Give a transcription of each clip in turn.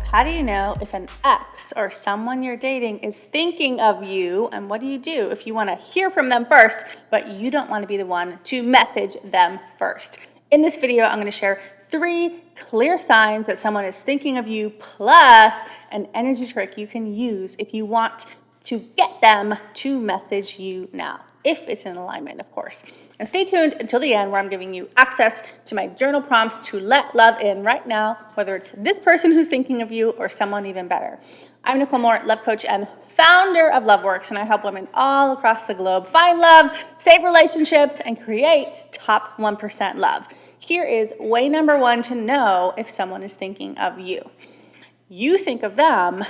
how do you know if an ex or someone you're dating is thinking of you, and what do you do if you want to hear from them first, but you don't want to be the one to message them first? In this video, I'm going to share 3 clear signs that someone is thinking of you, plus an energy trick you can use if you want to get them to message you now, if it's in alignment, of course. And stay tuned until the end, where I'm giving you access to my journal prompts to let love in right now, whether it's this person who's thinking of you or someone even better. I'm Nicole Moore, love coach and founder of LoveWorks, and I help women all across the globe find love, save relationships, and create top 1% love. Here is way number 1 to know if someone is thinking of you. You think of them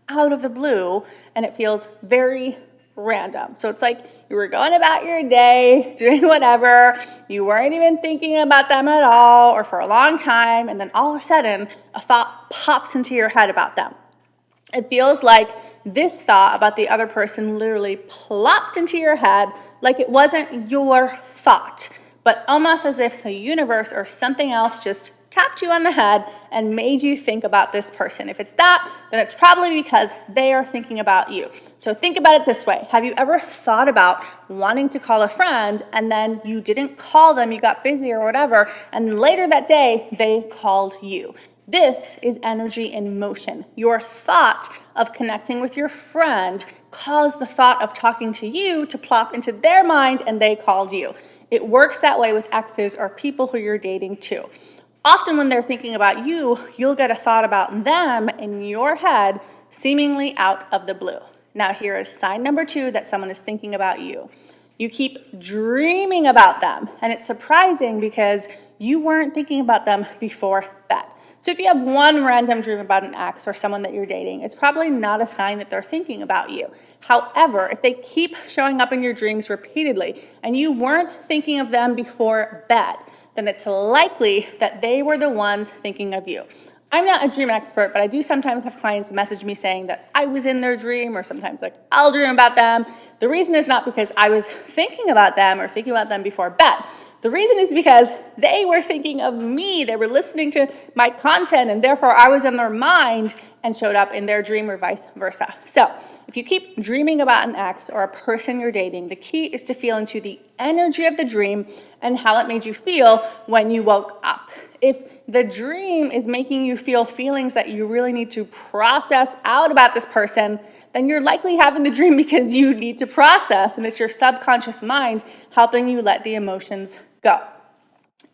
out of the blue, and it feels very random. So it's like you were going about your day, doing whatever, you weren't even thinking about them at all or for a long time, and then all of a sudden a thought pops into your head about them. It feels like this thought about the other person literally plopped into your head, like it wasn't your thought, but almost as if the universe or something else just tapped you on the head and made you think about this person. If it's that, then it's probably because they are thinking about you. So think about it this way. Have you ever thought about wanting to call a friend and then you didn't call them, you got busy or whatever, and later that day they called you? This is energy in motion. Your thought of connecting with your friend caused the thought of talking to you to plop into their mind, and they called you. It works that way with exes or people who you're dating too. Often when they're thinking about you, you'll get a thought about them in your head, seemingly out of the blue. Now here is sign number 2 that someone is thinking about you. You keep dreaming about them, and it's surprising because you weren't thinking about them before bed. So if you have one random dream about an ex or someone that you're dating, it's probably not a sign that they're thinking about you. However, if they keep showing up in your dreams repeatedly and you weren't thinking of them before bed, then it's likely that they were the ones thinking of you. I'm not a dream expert, but I do sometimes have clients message me saying that I was in their dream, or sometimes like I'll dream about them. The reason is not because I was thinking about them or thinking about them before bed. The reason is because they were thinking of me. They were listening to my content, and therefore I was in their mind and showed up in their dream, or vice versa. So if you keep dreaming about an ex or a person you're dating, the key is to feel into the energy of the dream and how it made you feel when you woke up. If the dream is making you feel feelings that you really need to process out about this person, then you're likely having the dream because you need to process, and it's your subconscious mind helping you let the emotions go.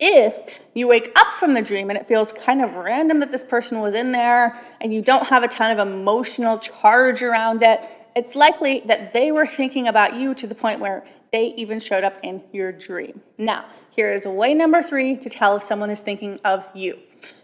If you wake up from the dream and it feels kind of random that this person was in there and you don't have a ton of emotional charge around it, it's likely that they were thinking about you to the point where they even showed up in your dream. Now, here is way number 3 to tell if someone is thinking of you.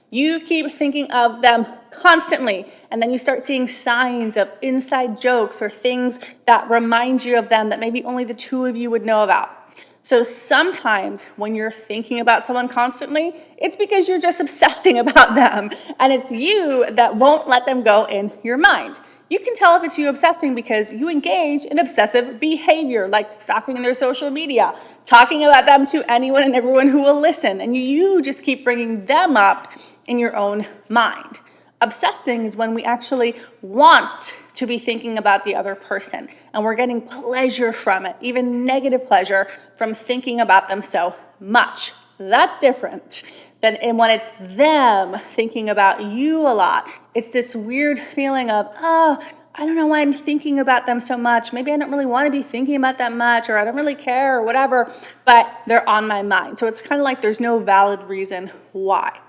You keep thinking of them constantly, and then you start seeing signs of inside jokes or things that remind you of them that maybe only the 2 of you would know about. So sometimes when you're thinking about someone constantly, it's because you're just obsessing about them, and it's you that won't let them go in your mind. You can tell if it's you obsessing because you engage in obsessive behavior, like stalking their social media, talking about them to anyone and everyone who will listen, and you just keep bringing them up in your own mind. Obsessing is when we actually want to be thinking about the other person, and we're getting pleasure from it, even negative pleasure from thinking about them so much. That's different than when it's them thinking about you a lot. It's this weird feeling of, oh, I don't know why I'm thinking about them so much. Maybe I don't really want to be thinking about that much, or I don't really care, or whatever, but they're on my mind. So it's kind of like there's no valid reason why.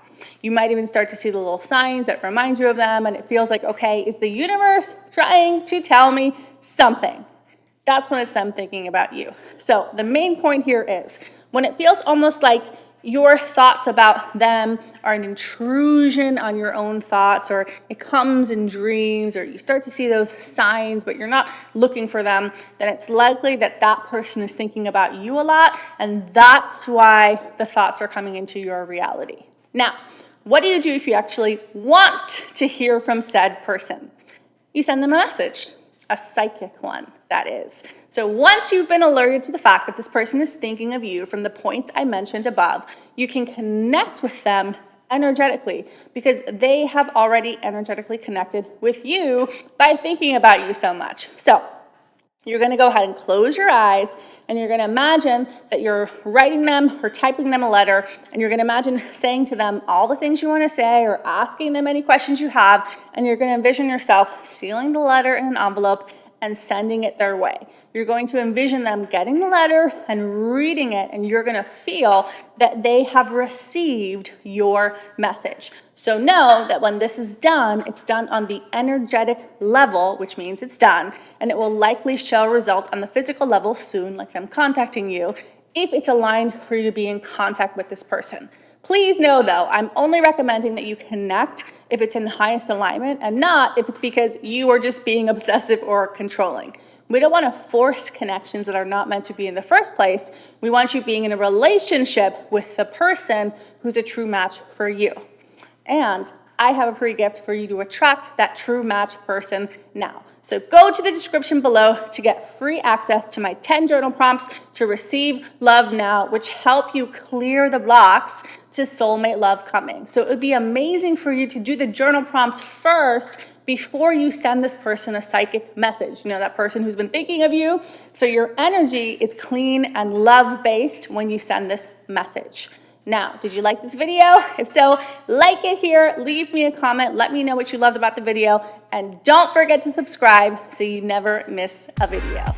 You might even start to see the little signs that remind you of them, and it feels like, okay, is the universe trying to tell me something? That's when it's them thinking about you. So the main point here is when it feels almost like your thoughts about them are an intrusion on your own thoughts, or it comes in dreams, or you start to see those signs but you're not looking for them, then it's likely that that person is thinking about you a lot, and that's why the thoughts are coming into your reality. Now, what do you do if you actually want to hear from said person? You send them a message, a psychic one, that is. So once you've been alerted to the fact that this person is thinking of you from the points I mentioned above, you can connect with them energetically, because they have already energetically connected with you by thinking about you so much. So you're going to go ahead and close your eyes, and you're going to imagine that you're writing them or typing them a letter, and you're going to imagine saying to them all the things you want to say or asking them any questions you have, and you're going to envision yourself sealing the letter in an envelope and sending it their way. You're going to envision them getting the letter and reading it, and you're going to feel that they have received your message. So know that when this is done, it's done on the energetic level, which means it's done, and it will likely show a result on the physical level soon, like I'm contacting you, if it's aligned for you to be in contact with this person. Please know, though, I'm only recommending that you connect if it's in the highest alignment and not if it's because you are just being obsessive or controlling. We don't want to force connections that are not meant to be in the first place. We want you being in a relationship with the person who's a true match for you. And I have a free gift for you to attract that true match person now. So go to the description below to get free access to my 10 journal prompts to receive love now, which help you clear the blocks to soulmate love coming. So it would be amazing for you to do the journal prompts first before you send this person a psychic message. You know, that person who's been thinking of you. So your energy is clean and love-based when you send this message. Now, did you like this video? If so, like it here, leave me a comment, let me know what you loved about the video, and don't forget to subscribe so you never miss a video.